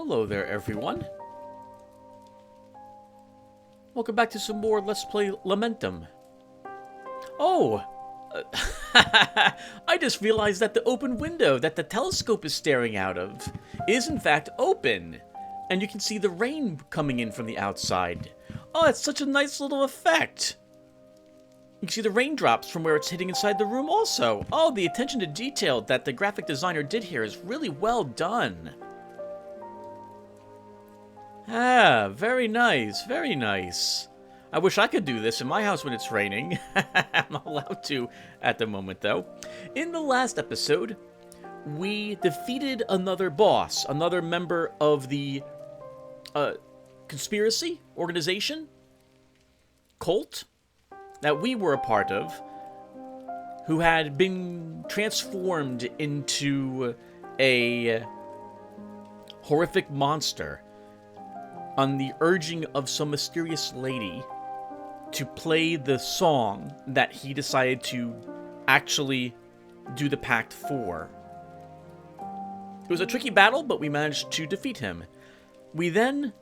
Hello there, everyone. Welcome back to some more Let's Play Lamentum. Oh! I just realized that the open window that the telescope is staring out of is in fact open. And you can see the rain coming in from the outside. Oh, it's such a nice little effect. You can see the raindrops from where it's hitting inside the room also. Oh, the attention to detail that the graphic designer did here is really well done. Ah, very nice, very nice. I wish I could do this in my house when it's raining. I'm not allowed to at the moment, though. In the last episode, we defeated another boss, another member of the conspiracy organization, cult, that we were a part of, who had been transformed into a horrific monster on the urging of some mysterious lady to play the song that he decided to actually do the pact for. It was a tricky battle, but we managed to defeat him. We then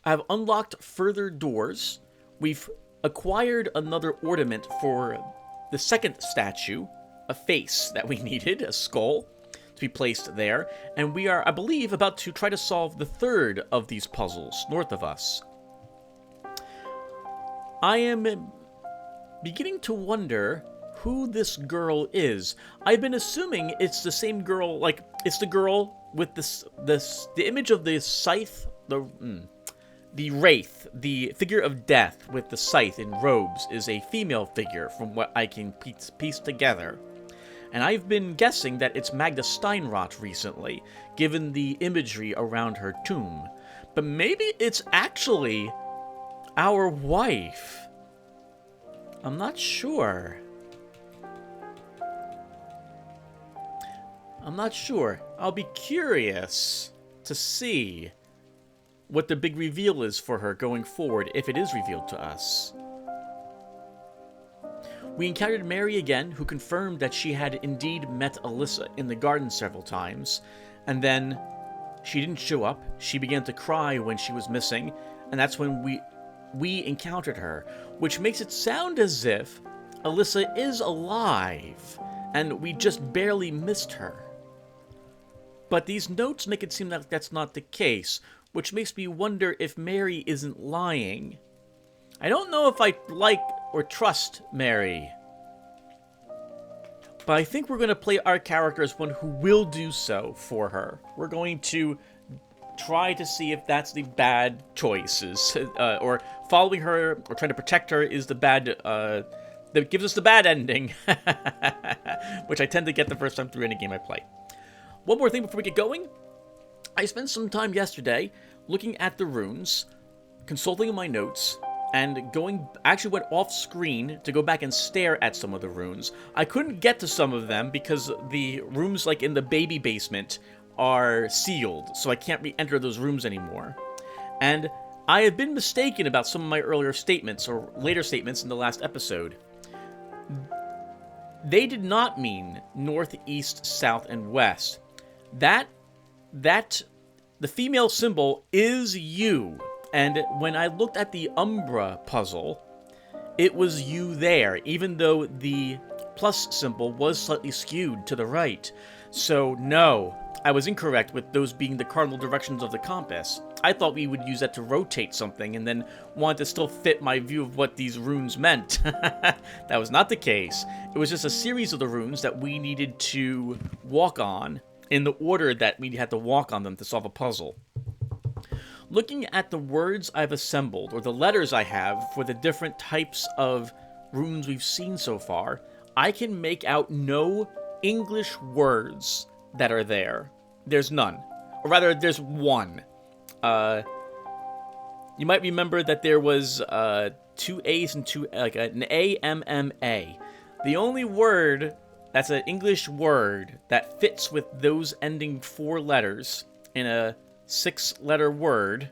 have unlocked further doors. We've acquired another ornament for the second statue, a face that we needed, a skull, to be placed there. And we are, I believe, about to try to solve the third of these puzzles north of us. I am beginning to wonder who this girl is. I've been assuming it's the same girl, like, it's the girl with the image of the scythe, the wraith, the figure of death with the scythe in robes is a female figure from what I can piece together. And I've been guessing that it's Magda Steinrot recently, given the imagery around her tomb. But maybe it's actually our wife. I'm not sure. I'll be curious to see what the big reveal is for her going forward, if it is revealed to us. We encountered Mary again, who confirmed that she had indeed met Alyssa in the garden several times, and then she didn't show up. She began to cry when she was missing, and that's when we encountered her, which makes it sound as if Alyssa is alive, and we just barely missed her. But these notes make it seem like that's not the case, which makes me wonder if Mary isn't lying. I don't know if I like or trust Mary, but I think we're going to play our character as one who will do so for her. We're going to try to see if that's the bad choices, or following her or trying to protect her is the bad, that gives us the bad ending, which I tend to get the first time through any game I play. One more thing before we get going. I spent some time yesterday looking at the runes, consulting my notes, and actually went off screen to go back and stare at some of the runes. I couldn't get to some of them because the rooms like in the baby basement are sealed, so I can't re-enter those rooms anymore. And I have been mistaken about some of my earlier statements, or later statements in the last episode. They did not mean north, east, south, and west. The female symbol is you. And when I looked at the Umbra puzzle, it was you there, even though the plus symbol was slightly skewed to the right. So no, I was incorrect with those being the cardinal directions of the compass. I thought we would use that to rotate something and then want to still fit my view of what these runes meant. That was not the case. It was just a series of the runes that we needed to walk on in the order that we had to walk on them to solve a puzzle. Looking at the words I've assembled, or the letters I have for the different types of runes we've seen so far, I can make out no English words that are there. There's none. Or rather, there's one. You might remember that there was two A's and an A-M-M-A. The only word that's an English word that fits with those ending 4 letters in a 6-letter word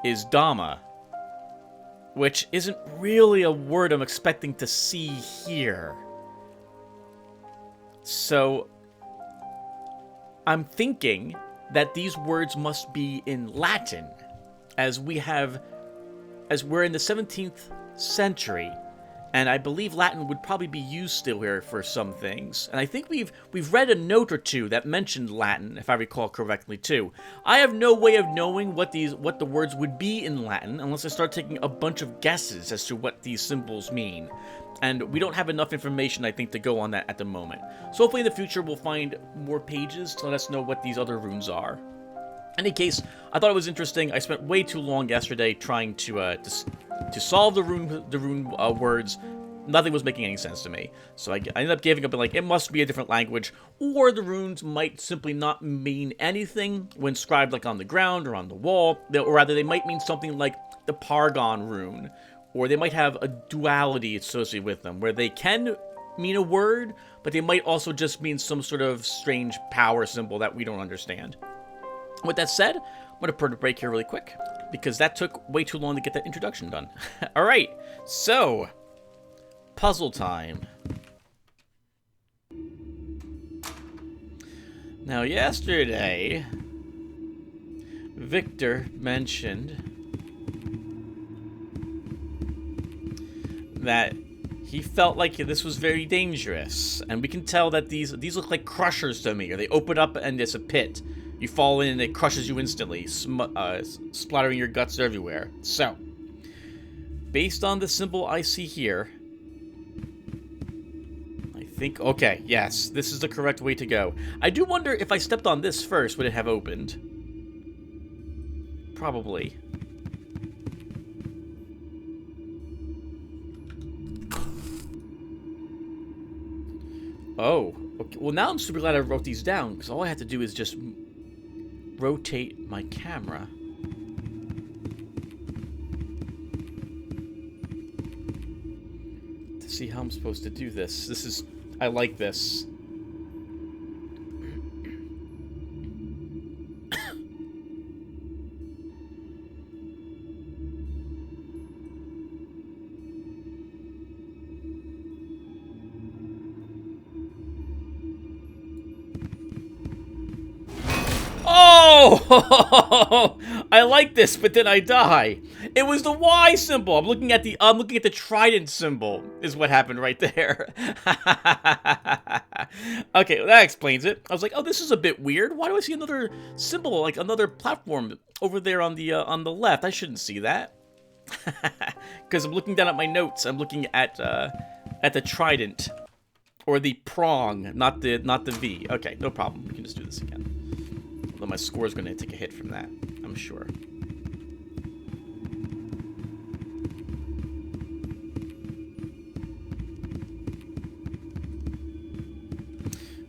is Dhamma, which isn't really a word I'm expecting to see here. So I'm thinking that these words must be in Latin, as we're in the 17th century, and I believe Latin would probably be used still here for some things. And I think we've read a note or two that mentioned Latin, if I recall correctly too. I have no way of knowing what the words would be in Latin unless I start taking a bunch of guesses as to what these symbols mean. And we don't have enough information, I think, to go on that at the moment. So hopefully in the future we'll find more pages to let us know what these other runes are. In any case, I thought it was interesting. I spent way too long yesterday trying to solve the rune words. Nothing was making any sense to me. So I ended up giving up and like, it must be a different language, or the runes might simply not mean anything when scribed like on the ground or on the wall, or rather they might mean something like the Pargon rune, or they might have a duality associated with them, where they can mean a word, but they might also just mean some sort of strange power symbol that we don't understand. With that said, I'm going to put a break here really quick, because that took way too long to get that introduction done. Alright, so, puzzle time. Now, yesterday, Victor mentioned that he felt like this was very dangerous, and we can tell that these look like crushers to me, or they open up and it's a pit. You fall in and it crushes you instantly, splattering your guts everywhere. So, based on the symbol I see here, I think, okay, yes, this is the correct way to go. I do wonder if I stepped on this first, would it have opened? Probably. Oh, okay. Well, now I'm super glad I wrote these down, because all I have to do is just rotate my camera. To see how I'm supposed to do this. I like this. Oh! I like this, but then I die. It was the Y symbol. I'm looking at the trident symbol. Is what happened right there. Okay, well, that explains it. I was like, oh, this is a bit weird. Why do I see another symbol, like another platform over there on the left? I shouldn't see that. Because I'm looking down at my notes. I'm looking at the trident, or the prong, not the V. Okay, no problem. We can just do this again. Although my score is going to take a hit from that, I'm sure.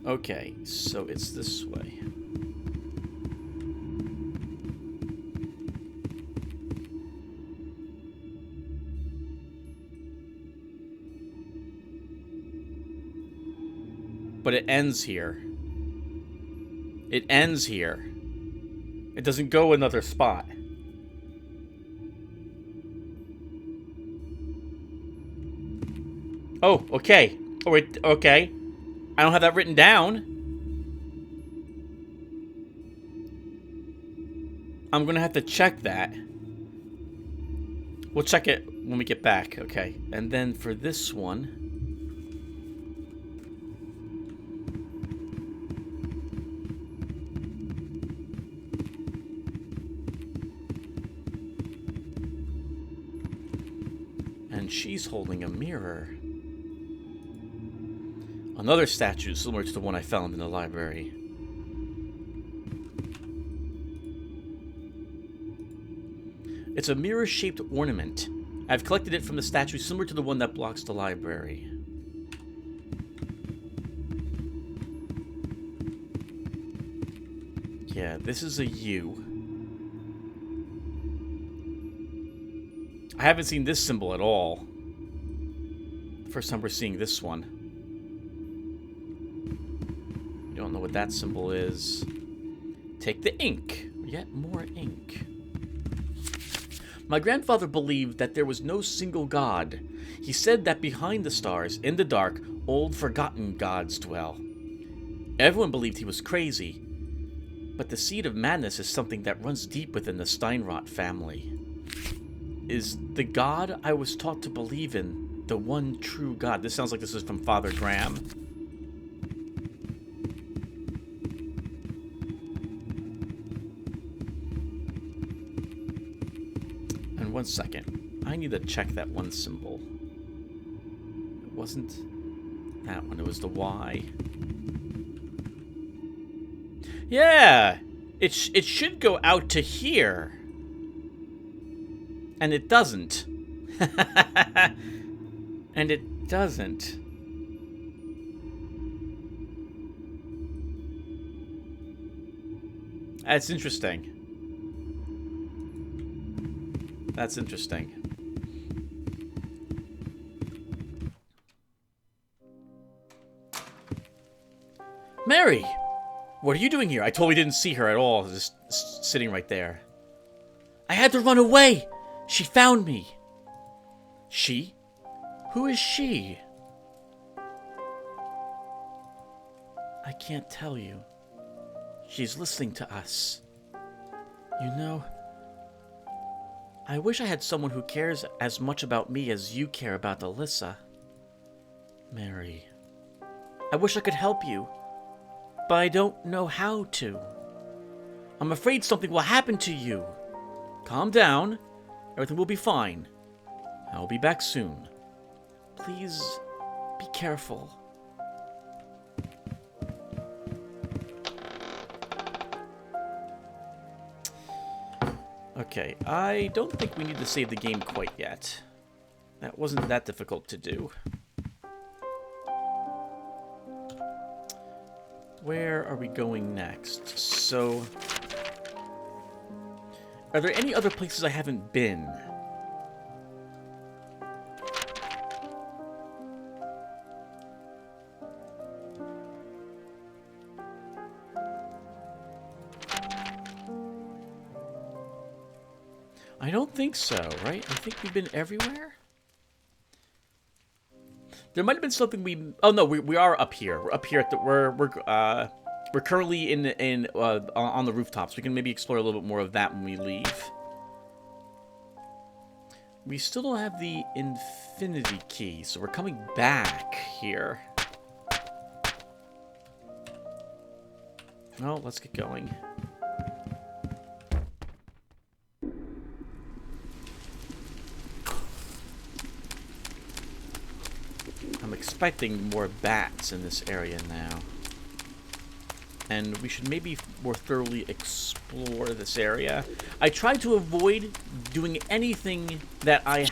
Okay, so it's this way. But it ends here. It ends here. It doesn't go another spot. Oh, okay. Oh, wait, okay. I don't have that written down. I'm gonna have to check that. We'll check it when we get back, okay. And then for this one... and she's holding a mirror. Another statue similar to the one I found in the library. It's a mirror-shaped ornament. I've collected it from the statue similar to the one that blocks the library. Yeah, this is a U. I haven't seen this symbol at all. First time we're seeing this one. You don't know what that symbol is. Take the ink. Yet more ink. My grandfather believed that there was no single god. He said that behind the stars, in the dark, old forgotten gods dwell. Everyone believed he was crazy. But the seed of madness is something that runs deep within the Steinrot family. Is the God I was taught to believe in the one true God? This sounds like this is from Father Graham. And 1 second. I need to check that one symbol. It wasn't that one. It was the Y. Yeah! It should go out to here. And it doesn't. And it doesn't. That's interesting. That's interesting. Mary! What are you doing here? I totally didn't see her at all, just sitting right there. I had to run away! She found me! She? Who is she? I can't tell you. She's listening to us. You know, I wish I had someone who cares as much about me as you care about Alyssa. Mary. I wish I could help you, but I don't know how to. I'm afraid something will happen to you. Calm down. Everything will be fine. I'll be back soon. Please, be careful. Okay, I don't think we need to save the game quite yet. That wasn't that difficult to do. Where are we going next? So, are there any other places I haven't been? I don't think so, right? I think we've been everywhere. There might have been something we. Oh no, we are up here. We're up here at the. We're currently on the rooftops. We can maybe explore a little bit more of that when we leave. We still don't have the infinity key, so we're coming back here. Well, let's get going. I'm expecting more bats in this area now. And we should maybe more thoroughly explore this area. I tried to avoid doing anything that I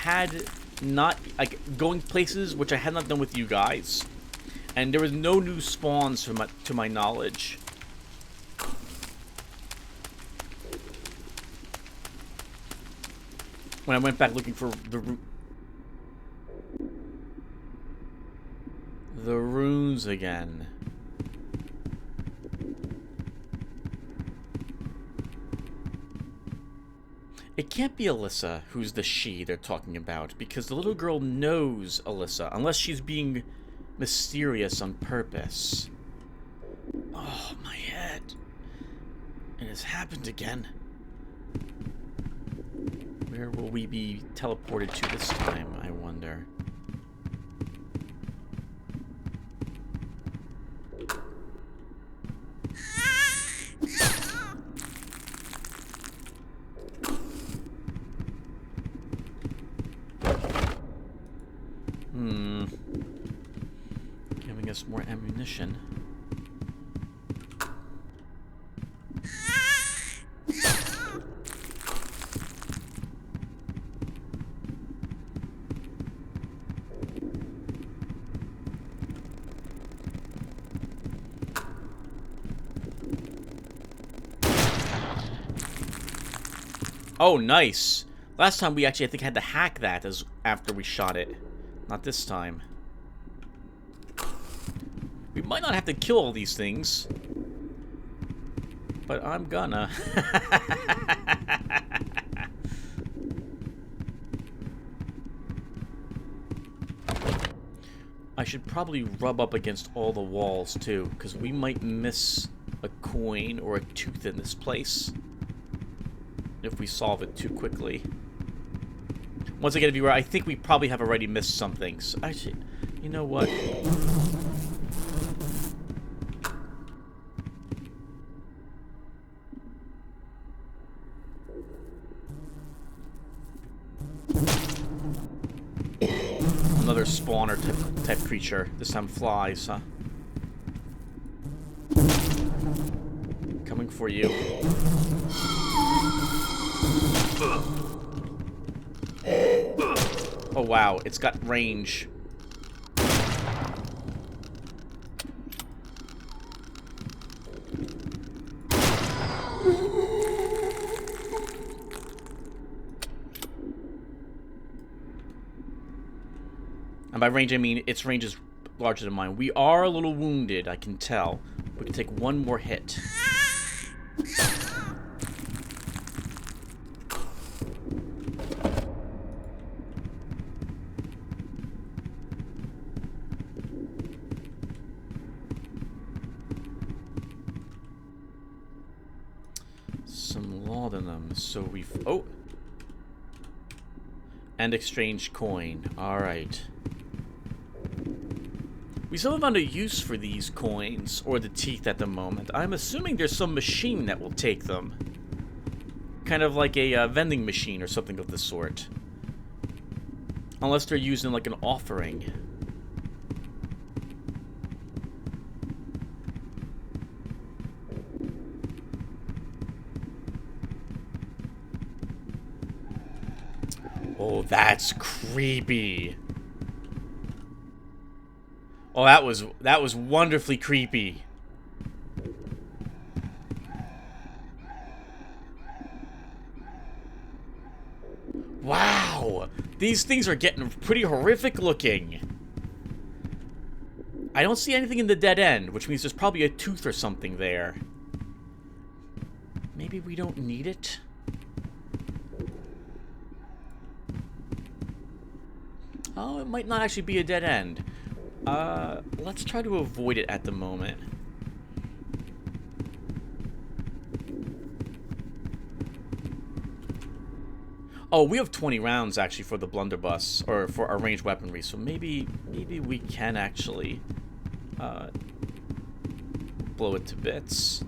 had not, like, going places which I had not done with you guys. And there was no new spawns to my knowledge. When I went back looking for the runes again. It can't be Alyssa who's the she they're talking about, because the little girl knows Alyssa, unless she's being mysterious on purpose. Oh, my head. It has happened again. Where will we be teleported to this time, I wonder? Giving us more ammunition. Oh, nice. Last time we actually, I think, had to hack that as after we shot it. Not this time. We might not have to kill all these things. But I'm gonna. I should probably rub up against all the walls, too, because we might miss a coin or a tooth in this place if we solve it too quickly. Once again, viewer, I think we probably have already missed something. So actually, you know what? Another spawner type creature. This time flies, huh? Coming for you. Oh wow, it's got range. And by range, I mean its range is larger than mine. We are a little wounded, I can tell. We can take one more hit. Some laudanum, so we've... Oh! And exchange coin. Alright. We still haven't found a use for these coins, or the teeth at the moment. I'm assuming there's some machine that will take them. Kind of like a vending machine or something of the sort. Unless they're using like an offering. Oh, that's creepy. Oh, that was wonderfully creepy. Wow, these things are getting pretty horrific looking. I don't see anything in the dead end, which means there's probably a tooth or something there. Maybe we don't need it? Oh, it might not actually be a dead end. Let's try to avoid it at the moment. Oh, we have 20 rounds actually for the blunderbuss, or for our ranged weaponry, so maybe we can actually blow it to bits.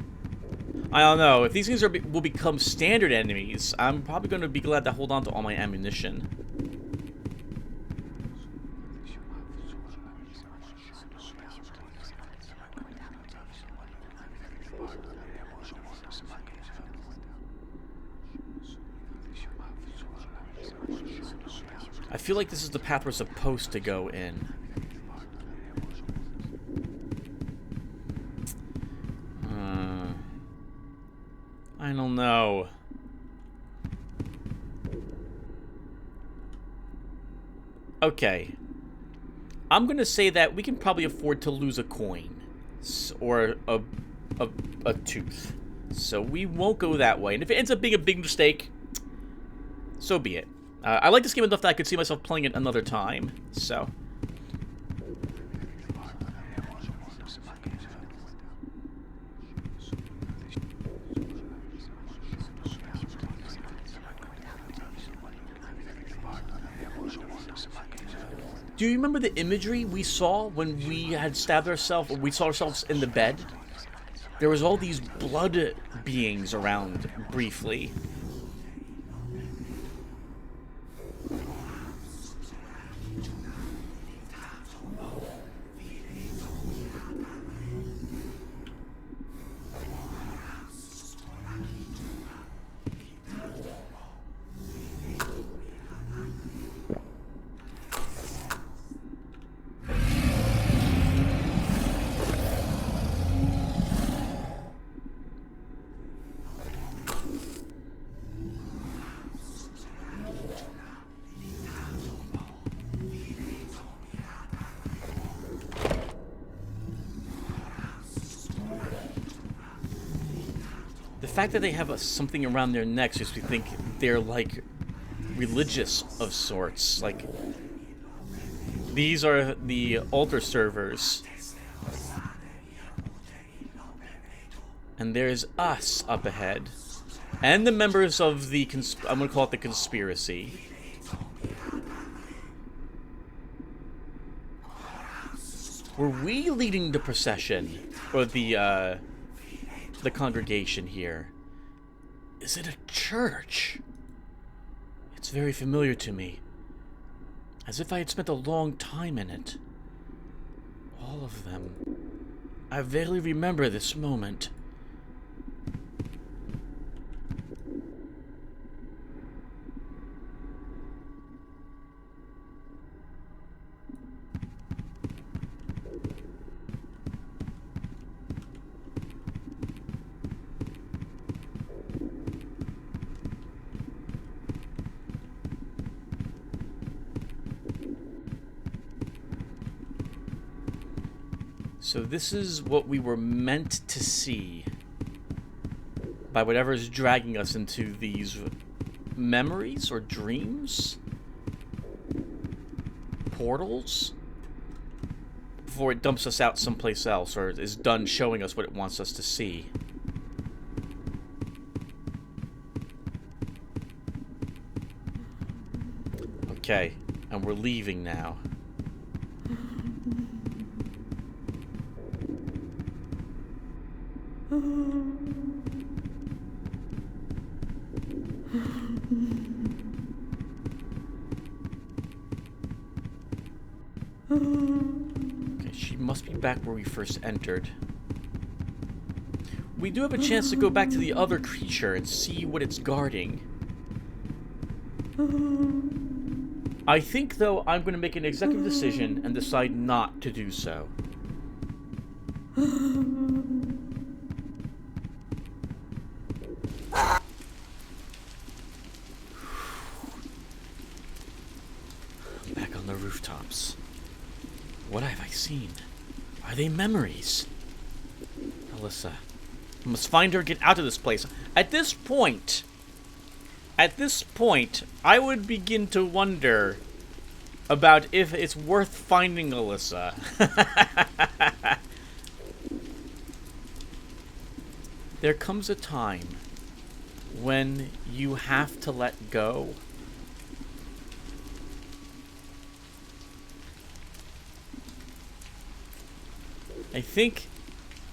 I don't know. If these things will become standard enemies, I'm probably going to be glad to hold on to all my ammunition. I feel like this is the path we're supposed to go in. I don't know. Okay. I'm gonna say that we can probably afford to lose a coin. Or a tooth. So we won't go that way. And if it ends up being a big mistake, so be it. I like this game enough that I could see myself playing it another time, so. Do you remember the imagery we saw when we had stabbed ourselves, or we saw ourselves in the bed? There was all these blood beings around briefly. The fact that they have something around their necks makes me think they're like religious of sorts. Like, These are the altar servers. And there's us up ahead. And the members of the, I'm going to call it the conspiracy. Were we leading the procession? Or the congregation here? Is it a church? It's very familiar to me. As if I had spent a long time in it. All of them. I vaguely remember this moment. So this is what we were meant to see by whatever is dragging us into these memories or dreams? Portals? Before it dumps us out someplace else or is done showing us what it wants us to see. Okay, and we're leaving now. Okay, she must be back where we first entered. We do have a chance to go back to the other creature and see what it's guarding. I think, though, I'm going to make an executive decision and decide not to do so. Back on the rooftops. What have I seen? Are they memories? Alyssa. I must find her and get out of this place. At this point, I would begin to wonder about if it's worth finding Alyssa. There comes a time when you have to let go. I think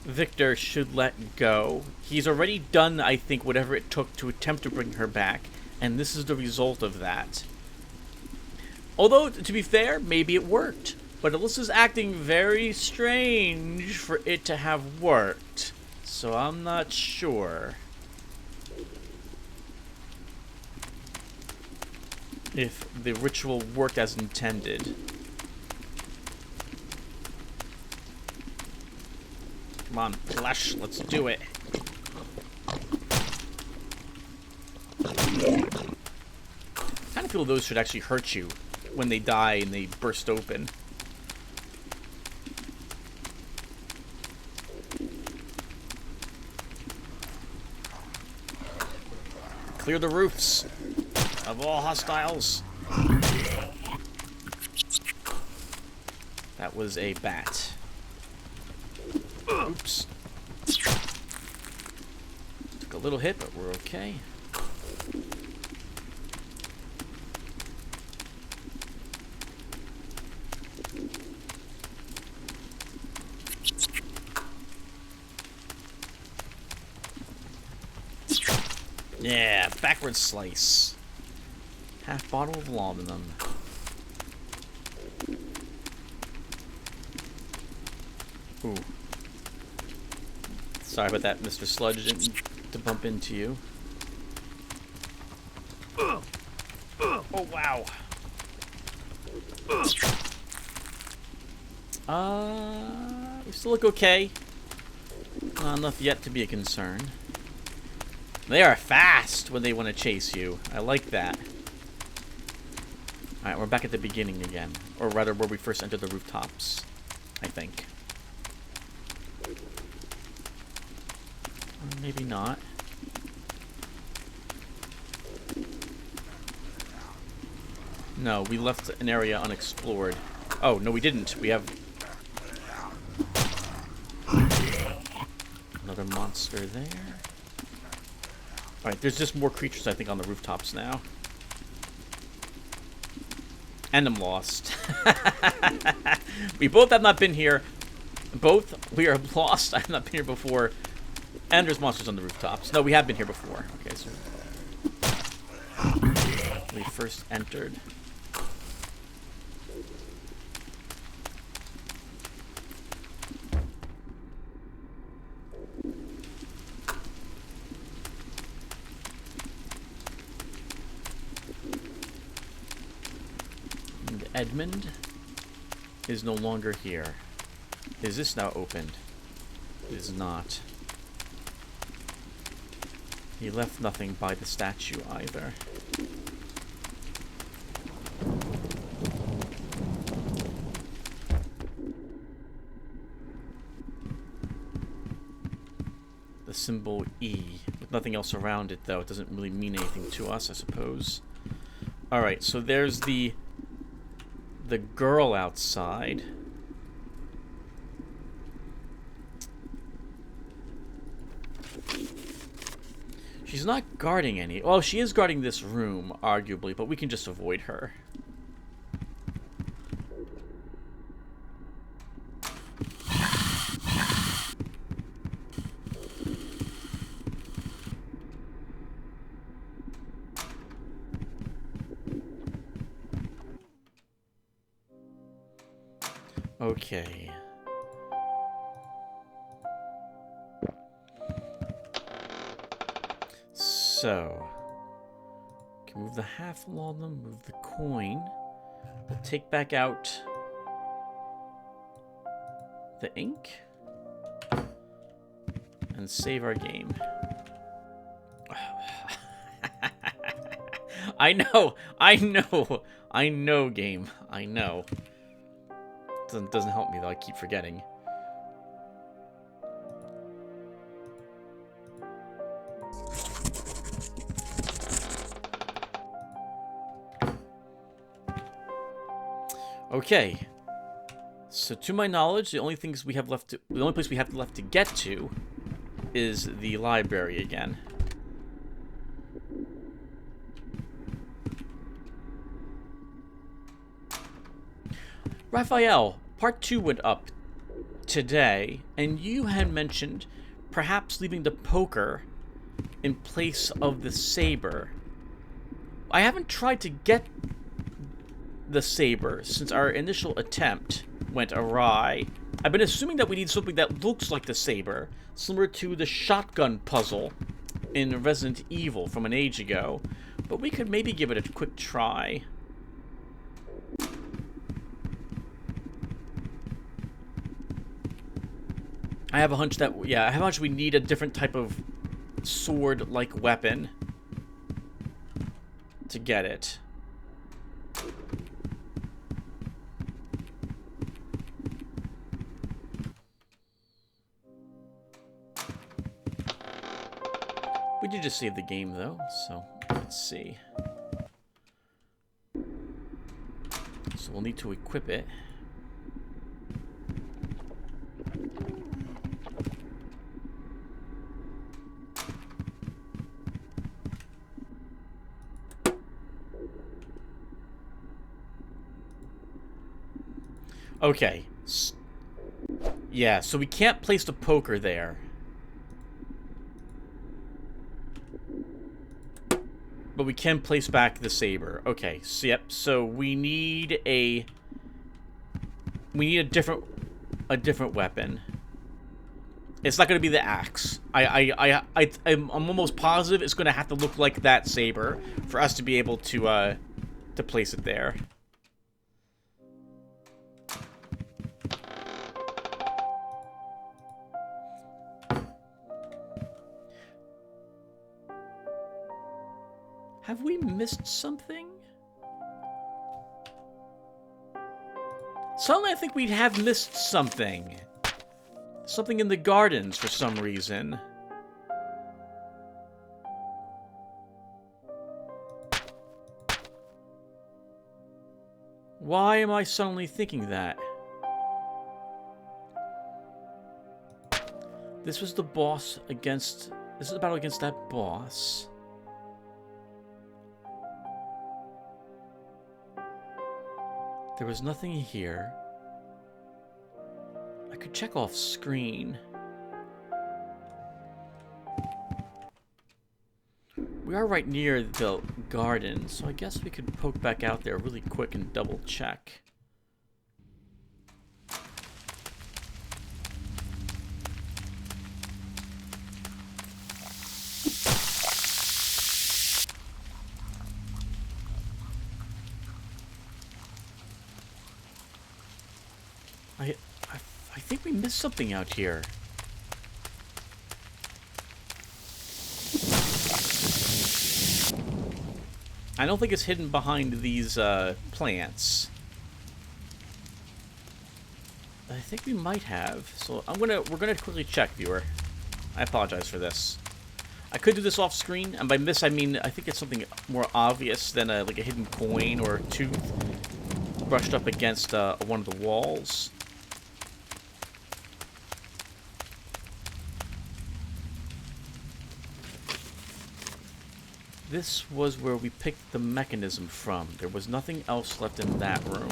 Victor should let go. He's already done, I think, whatever it took to attempt to bring her back, and this is the result of that. Although, to be fair, maybe it worked. But Alyssa's acting very strange for it to have worked. So I'm not sure if the ritual worked as intended. Come on, flesh, let's do it. I kind of feel those should actually hurt you when they die and they burst open. Clear the roofs of all hostiles. That was a bat. Oops. Took a little hit, but we're okay. Yeah, backward slice. Half bottle of Lamentum. Ooh. Sorry about that, Mr. Sludge. Didn't to bump into you. Oh, wow. We still look okay. Not enough yet to be a concern. They are fast when they want to chase you. I like that. Alright, we're back at the beginning again. Or rather, where we first entered the rooftops. I think. Or maybe not. No, we left an area unexplored. Oh, no we didn't. We have... another monster there. Alright, there's just more creatures, I think, on the rooftops now. And I'm lost. We both have not been here. We are lost. I have not been here before. And there's monsters on the rooftops. No, we have been here before. Okay, so... we first entered. And Edmund is no longer here. Is this now opened? It is not. He left nothing by the statue either. The symbol E, with nothing else around it, though. It doesn't really mean anything to us, I suppose. Alright, so there's the girl outside. She's not guarding any... well, she is guarding this room, arguably, but we can just avoid her. Okay. So, can move the half laudanum, move the coin. We'll take back out the ink and save our game. I know, game. I know. Doesn't help me though. I keep forgetting. Okay, so to my knowledge, the only place we have left to get to is the library again. Raphael, part 2 went up today, and you had mentioned perhaps leaving the poker in place of the saber. I haven't tried to get the saber since our initial attempt went awry. I've been assuming that we need something that looks like the saber, similar to the shotgun puzzle in Resident Evil from an age ago, but we could maybe give it a quick try. I have a hunch that, yeah, I have a hunch we need a different type of sword-like weapon to get it. We did just save the game, though, so let's see. So we'll need to equip it. Okay. Yeah, so we can't place the poker there. But we can place back the saber. Okay, so yep, so we need a different weapon. It's not going to be the axe. I'm almost positive it's going to have to look like that saber for us to be able to place it there. Have we missed something? Suddenly I think we have missed something. Something in the gardens for some reason. Why am I suddenly thinking that? This was the boss against... This is the battle against that boss. There was nothing here. I could check off screen. We are right near the garden, so I guess we could poke back out there really quick and double check. I think we missed something out here. I don't think it's hidden behind these plants. I think we might have. So we're gonna quickly check, viewer. I apologize for this. I could do this off screen, and by miss I mean I think it's something more obvious than like a hidden coin or a tooth brushed up against one of the walls. This was where we picked the mechanism from. There was nothing else left in that room.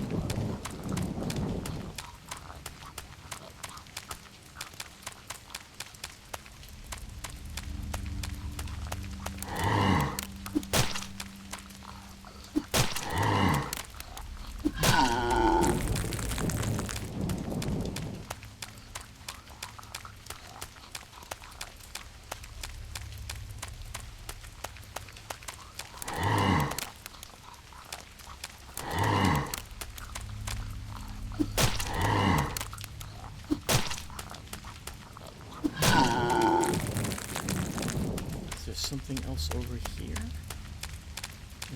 Something else over here?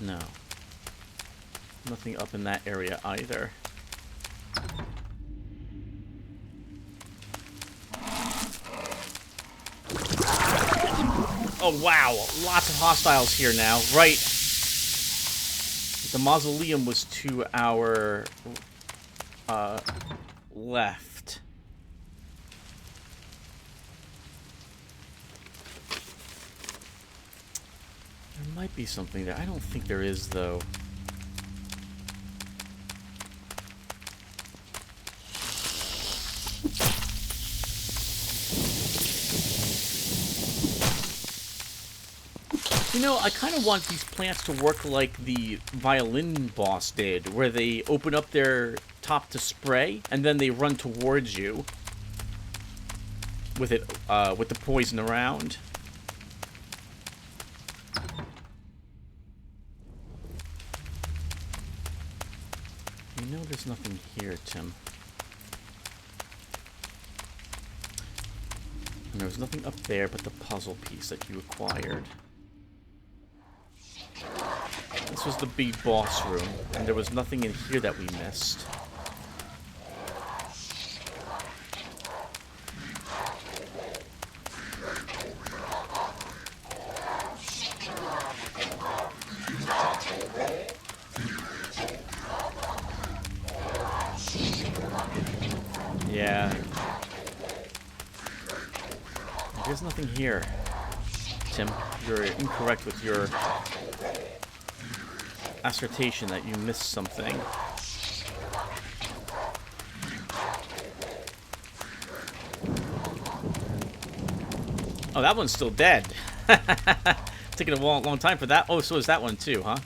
No. Nothing up in that area either. Oh wow, lots of hostiles here now. Right. The mausoleum was to our left. There might be something there. I don't think there is, though. You know, I kind of want these plants to work like the violin boss did, where they open up their top to spray, and then they run towards you with it, with the poison around. You know there's nothing here, Tim. And there was nothing up there but the puzzle piece that you acquired. This was the big boss room, and there was nothing in here that we missed. Yeah. There's nothing here. Tim, you're incorrect with your assertion that you missed something. Oh, that one's still dead. Taking a long time for that. Oh, so is that one too, huh?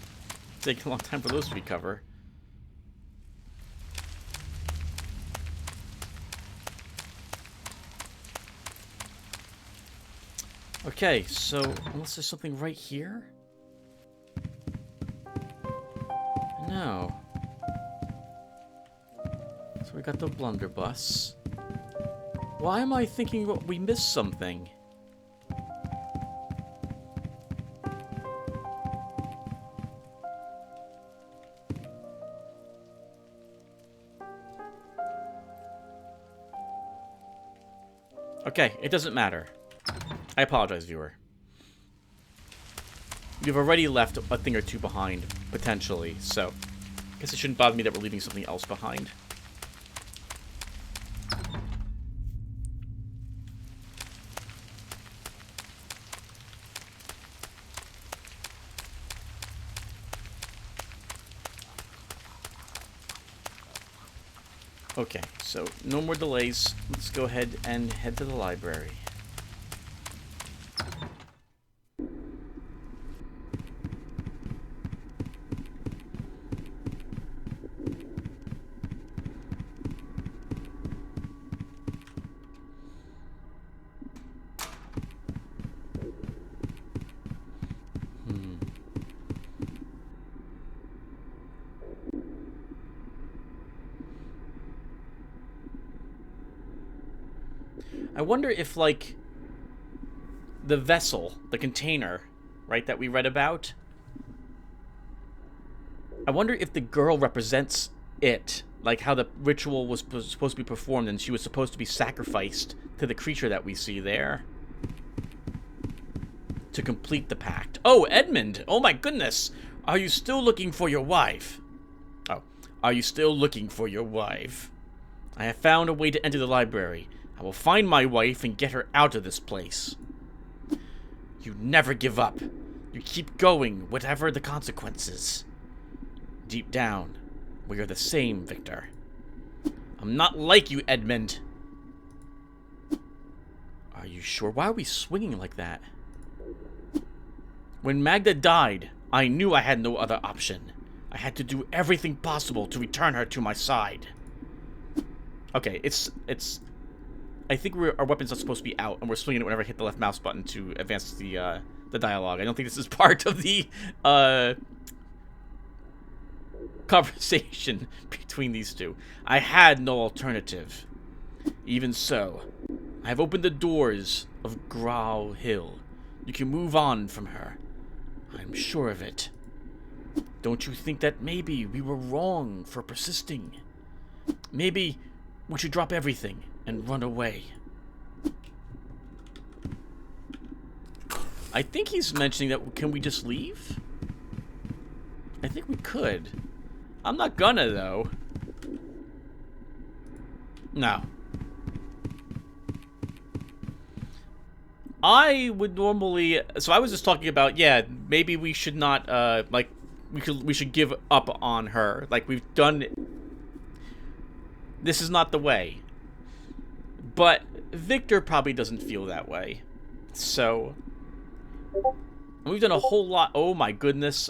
Taking a long time for those to recover. Okay, so unless there's something right here? No. So we got the blunderbuss. Why am I thinking we missed something? Okay, it doesn't matter. I apologize, viewer. You've already left a thing or two behind, potentially, so Guess it shouldn't bother me that we're leaving something else behind. Okay, so no more delays. Let's go ahead and head to the library. I wonder if, like, the vessel, the container, right, that we read about, I wonder if the girl represents it, like how the ritual was supposed to be performed and she was supposed to be sacrificed to the creature that we see there to complete the pact. Oh, Edmund! Oh my goodness! Are you still looking for your wife? Oh, are you still looking for your wife? I have found a way to enter the library. I will find my wife and get her out of this place. You never give up. You keep going, whatever the consequences. Deep down, we are the same, Victor. I'm not like you, Edmund. Are you sure? Why are we swinging like that? When Magda died, I knew I had no other option. I had to do everything possible to return her to my side. Okay, it's I think our weapon's not supposed to be out, and we're swinging it whenever I hit the left mouse button to advance the dialogue. I don't think this is part of the conversation between these two. I had no alternative. Even so, I have opened the doors of Grau Hill. You can move on from her. I'm sure of it. Don't you think that maybe we were wrong for persisting? Maybe we should drop everything and run away. I think he's mentioning that, can we just leave? I think we could. I'm not gonna, though. No. I would normally... So I was just talking about, yeah, maybe we should not, like, we should give up on her. Like, we've done... This is not the way. But Victor probably doesn't feel that way. So... We've done a whole lot... Oh my goodness.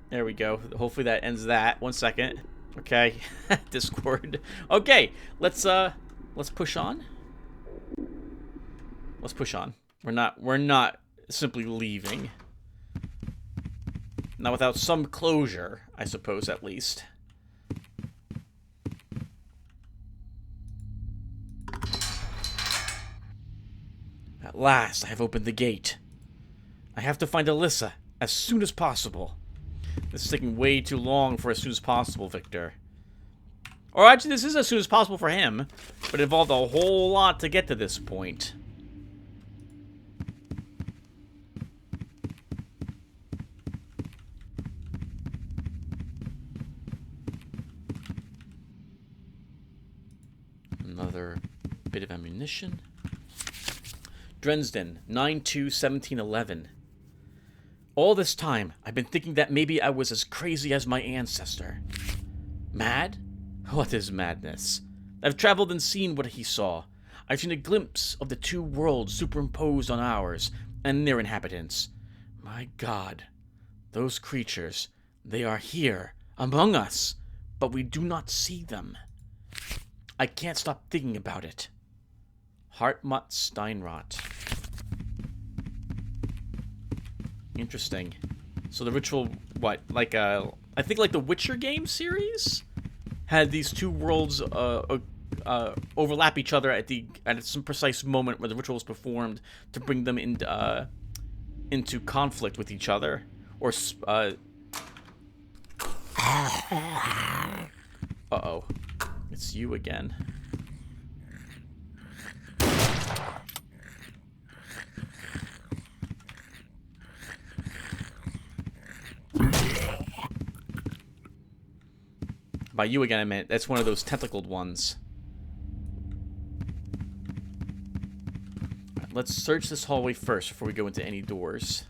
There we go. Hopefully that ends that. 1 second. Okay. Discord. Okay. Let's push on. Let's push on. We're not simply leaving. Not without some closure, I suppose, at least. At last, I have opened the gate. I have to find Alyssa as soon as possible. This is taking way too long for as soon as possible, Victor. Or actually, this is as soon as possible for him, but it involved a whole lot to get to this point. Another bit of ammunition. Dresden, 9/2/1711. All this time, I've been thinking that maybe I was as crazy as my ancestor. Mad? What is madness? I've traveled and seen what he saw. I've seen a glimpse of the two worlds superimposed on ours and their inhabitants. My God, those creatures, they are here, among us, but we do not see them. I can't stop thinking about it. Hartmut Steinrot. Interesting. So the ritual, what, like I think like the Witcher game series had these two worlds overlap each other at some precise moment where the ritual was performed to bring them into conflict with each other, or uh-oh, it's you again. By you again, I meant that's one of those tentacled ones. All right, let's search this hallway first before we go into any doors.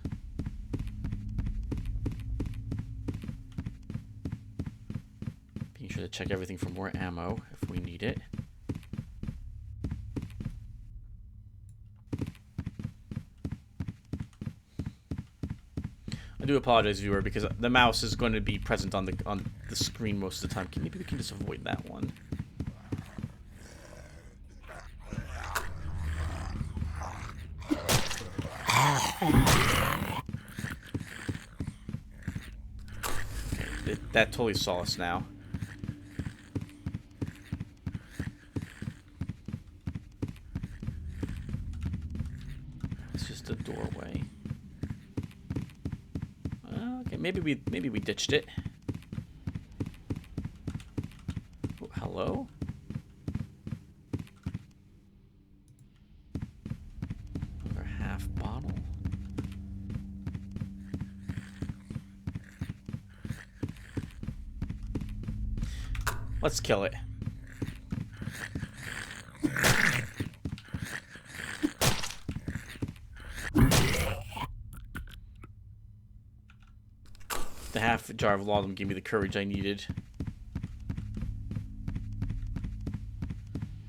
Being sure to check everything for more ammo if we need it. I do apologize, viewer, because the mouse is going to be present on the screen most of the time. Maybe we can just avoid that one. Okay, that totally saw us now. It's just a doorway. Okay, maybe we ditched it. Oh, hello? Another half bottle. Let's kill it. The half jar of laudanum gave me the courage I needed.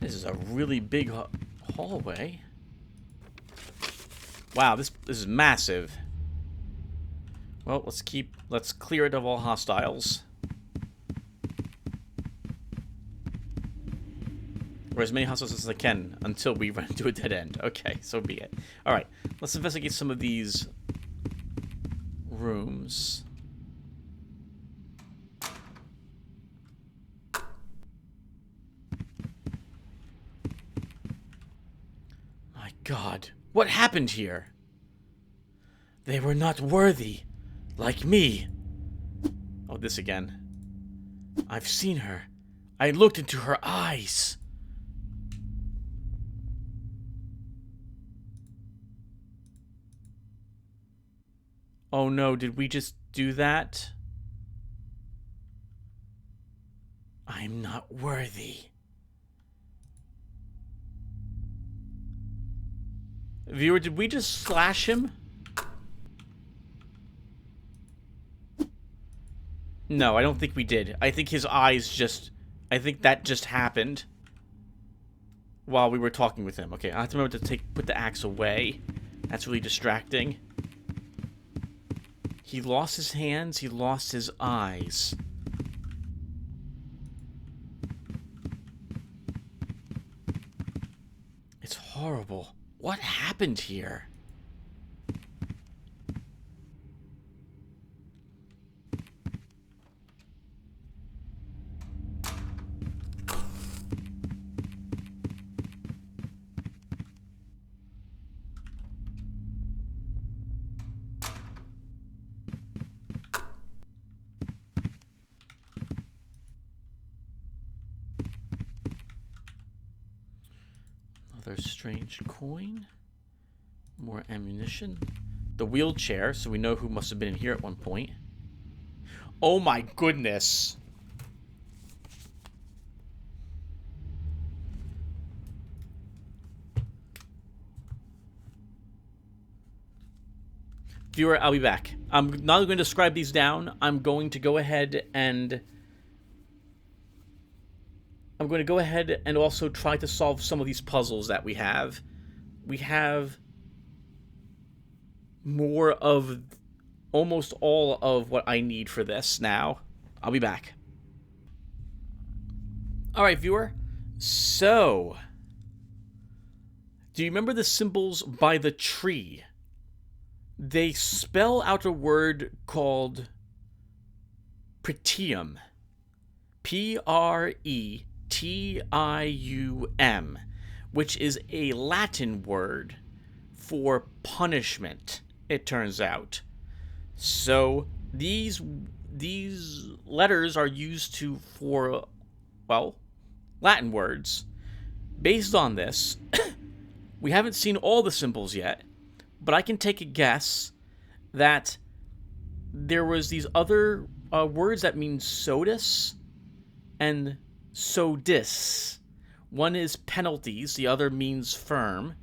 This is a really big hallway. Wow, this is massive. Well, let's clear it of all hostiles. Or as many hostiles as I can until we run into a dead end. Okay, so be it. Alright, let's investigate some of these rooms. My God, what happened here? They were not worthy, like me. Oh, this again. I've seen her. I looked into her eyes. Oh no, did we just do that? I'm not worthy. Viewer, did we just slash him? No, I don't think we did. I think his eyes just... I think that just happened while we were talking with him. Okay, I have to remember to put the axe away. That's really distracting. He lost his hands, he lost his eyes. It's horrible. What happened here? Another strange coin. More ammunition. The wheelchair, so we know who must have been in here at one point. Oh my goodness. Viewer, I'll be back. I'm not going to describe these down. I'm going to go ahead and also try to solve some of these puzzles that we have. We have more of almost all of what I need for this now. I'll be back. Alright, viewer. So, do you remember the symbols by the tree? They spell out a word called Pretium. Pretium, which is a Latin word for punishment, it turns out. So these letters are used for, well, Latin words. Based on this, we haven't seen all the symbols yet, but I can take a guess that there was these other words that mean sodus, and sodis. One is penalties, the other means firm.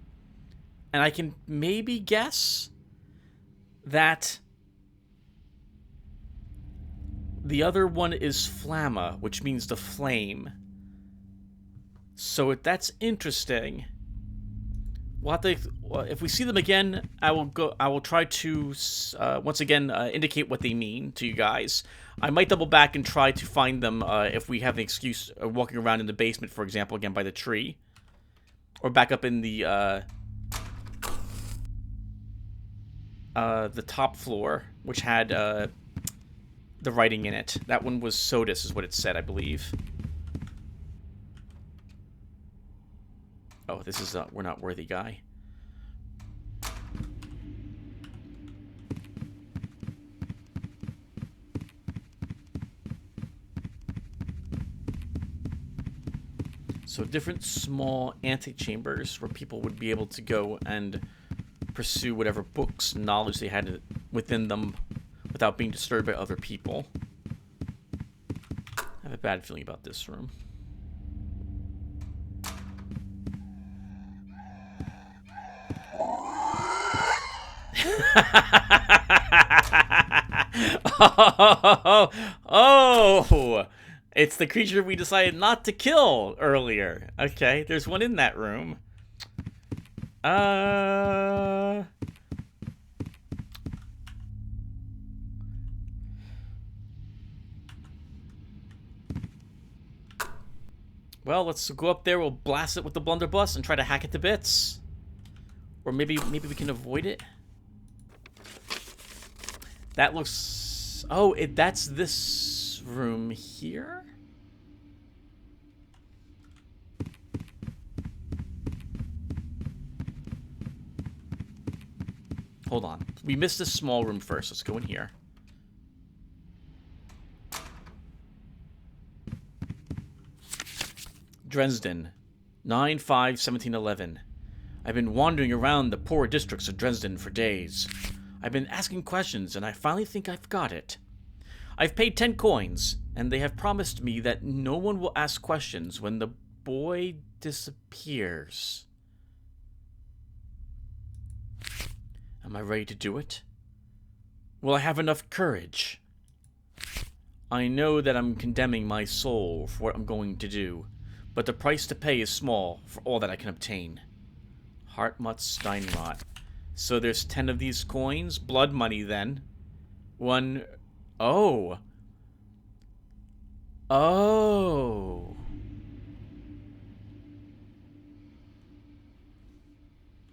And I can maybe guess that the other one is flamma, which means the flame. So that's interesting. We'll have to, if we see them again, I will try to once again indicate what they mean to you guys. I might double back and try to find them if we have an excuse walking around in the basement, for example, again by the tree, or back up in the top floor, which had the writing in it. That one was Sodus, is what it said, I believe. Oh, this is we're not worthy guy. So different small antechambers where people would be able to go and pursue whatever books, knowledge they had within them without being disturbed by other people. I have a bad feeling about this room. Oh, it's the creature we decided not to kill earlier. Okay, there's one in that room. Well, let's go up there, we'll blast it with the blunderbuss and try to hack it to bits. Or maybe we can avoid it. That looks... Oh, that's this room here? Hold on. We missed this small room first. Let's go in here. Dresden, 9/5/1711. I've been wandering around the poor districts of Dresden for days. I've been asking questions, and I finally think I've got it. I've paid 10 coins, and they have promised me that no one will ask questions when the boy disappears. Am I ready to do it? Will I have enough courage? I know that I'm condemning my soul for what I'm going to do, but the price to pay is small for all that I can obtain. Hartmut Steinrot. So there's 10 of these coins. Blood money, then. One... Oh. Oh.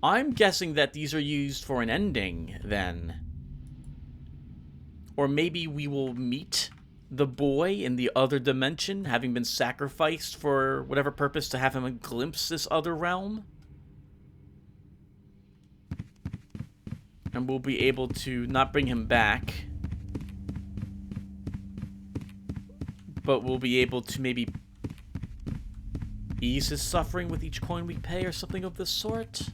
I'm guessing that these are used for an ending, then. Or maybe we will meet the boy in the other dimension, having been sacrificed for whatever purpose to have him glimpse this other realm. And we'll be able to not bring him back, but we'll be able to maybe ease his suffering with each coin we pay or something of the sort.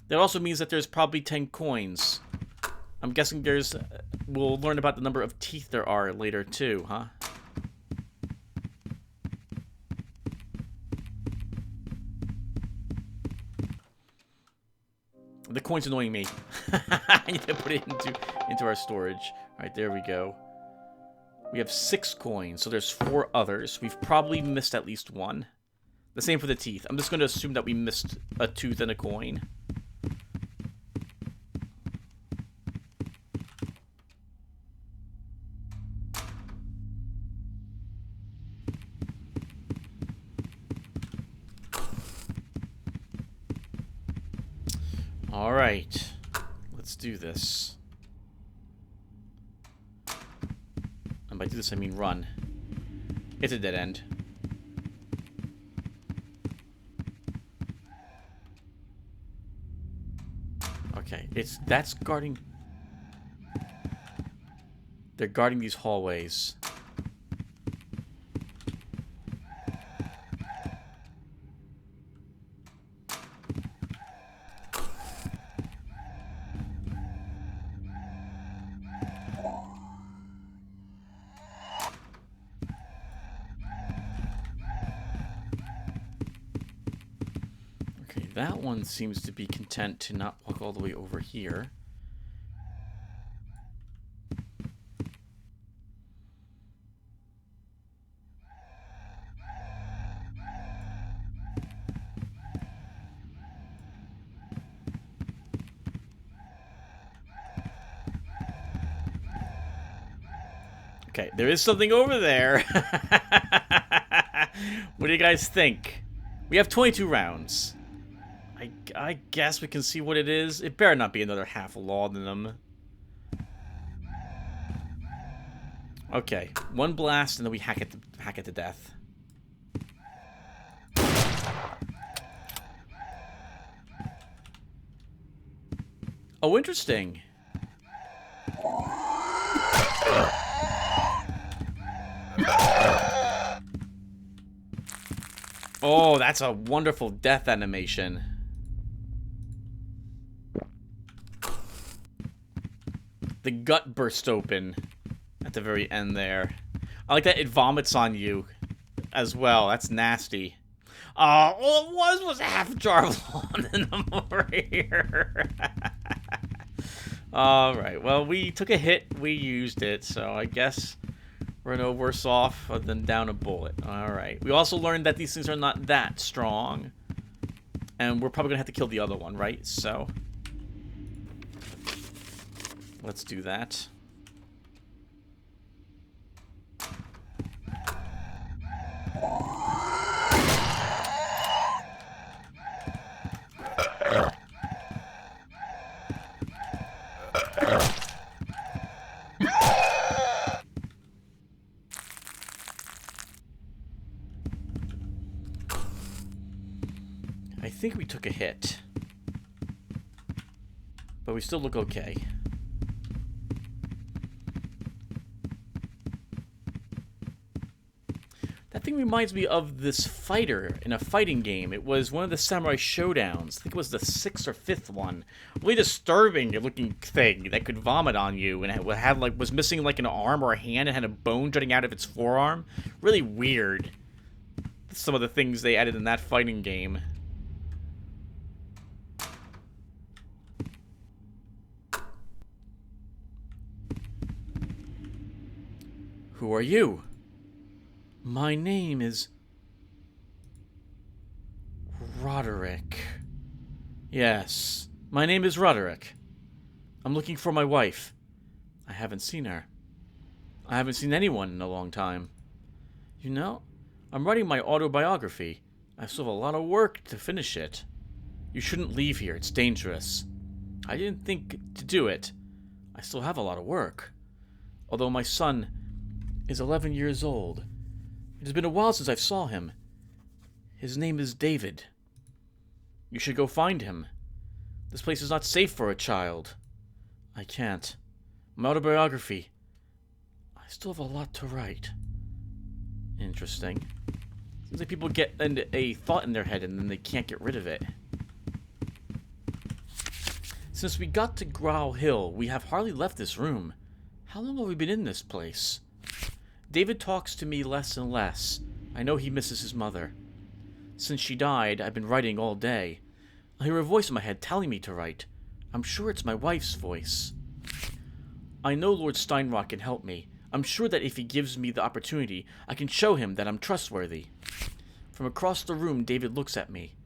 That also means that there's probably 10 coins. I'm guessing there's... We'll learn about the number of teeth there are later too, huh? The coin's annoying me. I need to put it into our storage. Alright, there we go. We have 6 coins, so there's 4 others. We've probably missed at least one. The same for the teeth. I'm just going to assume that we missed a tooth and a coin. Alright, let's do this. And by do this I mean run. It's a dead end. Okay, that's guarding... They're guarding these hallways. that one seems to be content to not walk all the way over here. Okay, there is something over there. What do you guys think? We have 22 rounds. I guess we can see what it is. It better not be another half laudanum. Okay, one blast and then we hack it to death. Oh, interesting. Oh, that's a wonderful death animation. The gut burst open at the very end there. I like that it vomits on you as well. That's nasty. All it was a half jar of laudanum over here. Alright, well, we took a hit. We used it, so I guess we're no worse off than down a bullet. Alright. We also learned that these things are not that strong. And we're probably going to have to kill the other one, right? So let's do that. I think we took a hit, but we still look okay. That thing reminds me of this fighter in a fighting game. It was one of the Samurai Showdowns. I think it was the 6th or 5th one. Really disturbing looking thing that could vomit on you, and it had like was missing like an arm or a hand and had a bone jutting out of its forearm. Really weird. Some of the things they added in that fighting game. Who are you? My name is Roderick. Yes, my name is Roderick. I'm looking for my wife. I haven't seen her. I haven't seen anyone in a long time. You know, I'm writing my autobiography. I still have a lot of work to finish it. You shouldn't leave here. It's dangerous. I didn't think to do it. I still have a lot of work. Although my son is 11 years old. It has been a while since I saw him. His name is David. You should go find him. This place is not safe for a child. I can't. My autobiography. I still have a lot to write. Interesting. Seems like people get a thought in their head and then they can't get rid of it. Since we got to Grau Hill, we have hardly left this room. How long have we been in this place? David talks to me less and less. I know he misses his mother. Since she died, I've been writing all day. I hear a voice in my head telling me to write. I'm sure it's my wife's voice. I know Lord Steinrock can help me. I'm sure that if he gives me the opportunity, I can show him that I'm trustworthy. From across the room, David looks at me.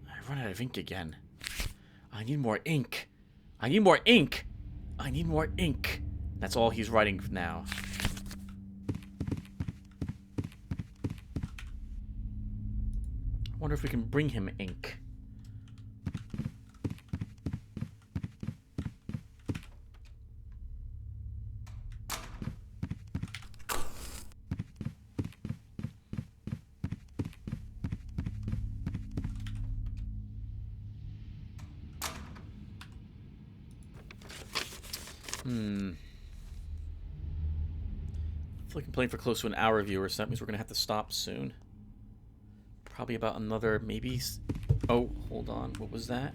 I run out of ink again. I need more ink. I need more ink. I need more ink. That's all he's writing now. I wonder if we can bring him ink. I feel like I'm playing for close to an hour, viewers, so that means we're going to have to stop soon. Probably about another, maybe... Oh, hold on. What was that?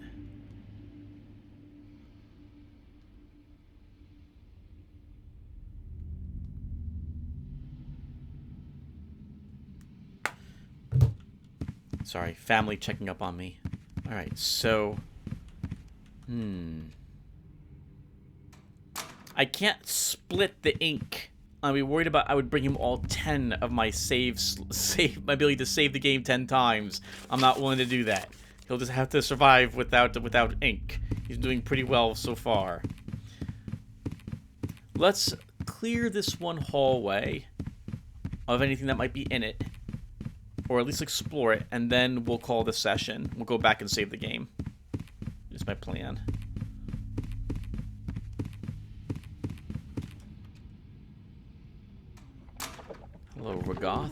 Sorry, family checking up on me. Alright, so... I can't split the ink. I'd be worried about I would bring him all 10 of my saves, my ability to save the game 10 times. I'm not willing to do that. He'll just have to survive without ink. He's doing pretty well so far. Let's clear this one hallway of anything that might be in it. Or at least explore it, and then we'll call this session. We'll go back and save the game. That's my plan. Hello, Ragoth.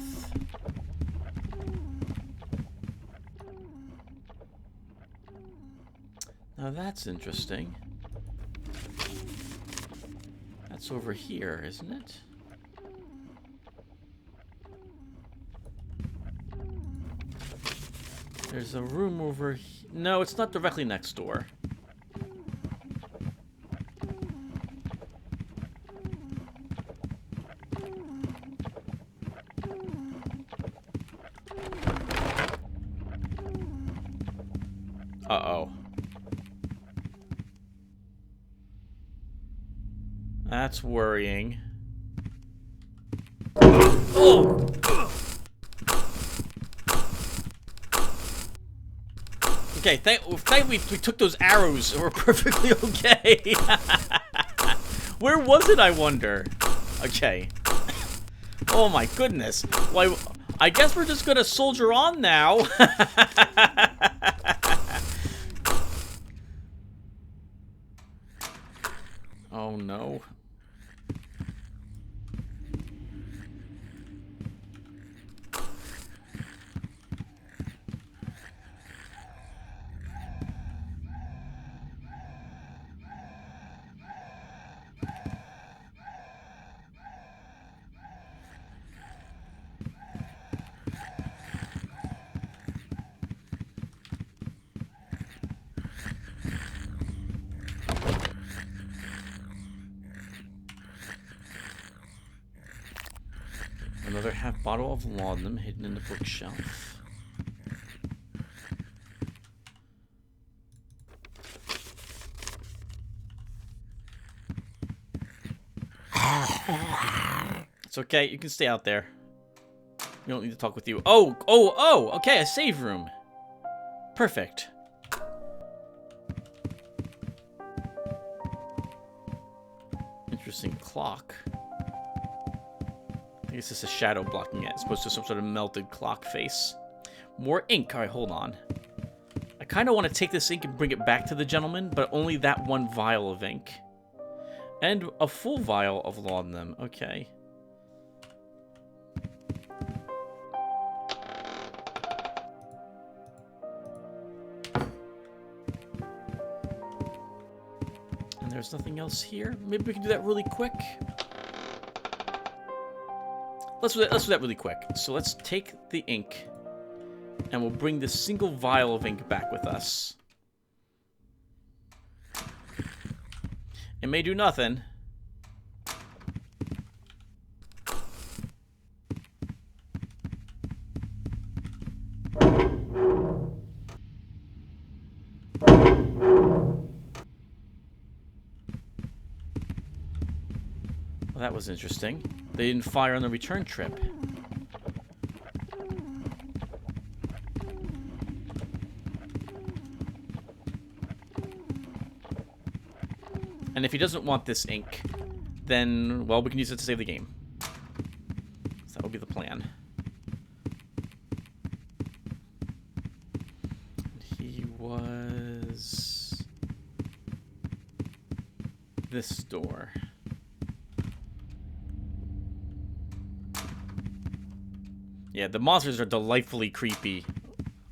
Now that's interesting. That's over here, isn't it? There's a room over here. No, it's not directly next door. Uh-oh. That's worrying. Oh! Okay, thankfully we took those arrows. We're perfectly okay. Where was it, I wonder? Okay. Oh my goodness. Well, I guess we're just gonna soldier on now. Oh no. Another half bottle of laudanum hidden in the bookshelf. It's okay, you can stay out there. We don't need to talk with you. Oh, okay, a save room. Perfect. Interesting clock. I guess it's a shadow blocking it. It's supposed to some sort of melted clock face. More ink. Alright, hold on. I kind of want to take this ink and bring it back to the gentleman, but only that one vial of ink. And a full vial of laudanum. Okay. And there's nothing else here. Maybe we can do that really quick. Let's do that really quick. So let's take the ink, and we'll bring this single vial of ink back with us. It may do nothing. Well, that was interesting. They didn't fire on the return trip. And if he doesn't want this ink, then, well, we can use it to save the game. So that would be the plan. And he was... this door. Yeah, the monsters are delightfully creepy.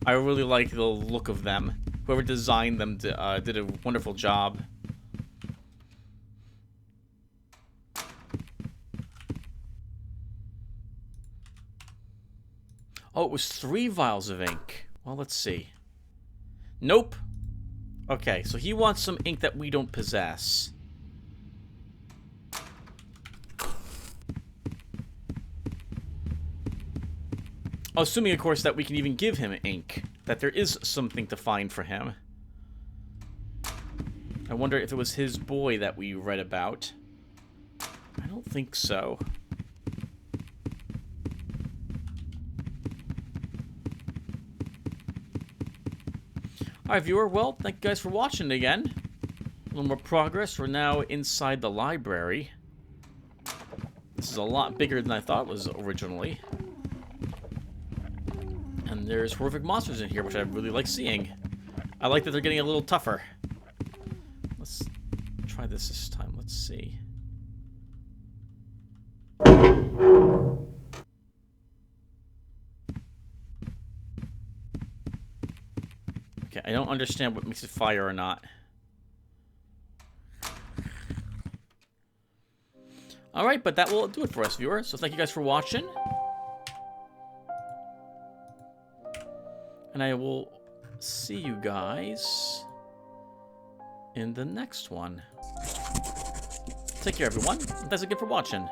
I really like the look of them. Whoever designed them did a wonderful job. Oh, it was 3 vials of ink. Well, let's see. Nope. Okay, so he wants some ink that we don't possess. Assuming, of course, that we can even give him ink. that there is something to find for him. I wonder if it was his boy that we read about. I don't think so. Alright, viewer, well, thank you guys for watching again. A little more progress. We're now inside the library. This is a lot bigger than I thought it was originally. And there's horrific monsters in here, which I really like seeing. I like that they're getting a little tougher. Let's try this time. Let's see. Okay, I don't understand what makes it fire or not. Alright, but that will do it for us, viewers. So thank you guys for watching. And I will see you guys in the next one. Take care, everyone. And thanks again for watching.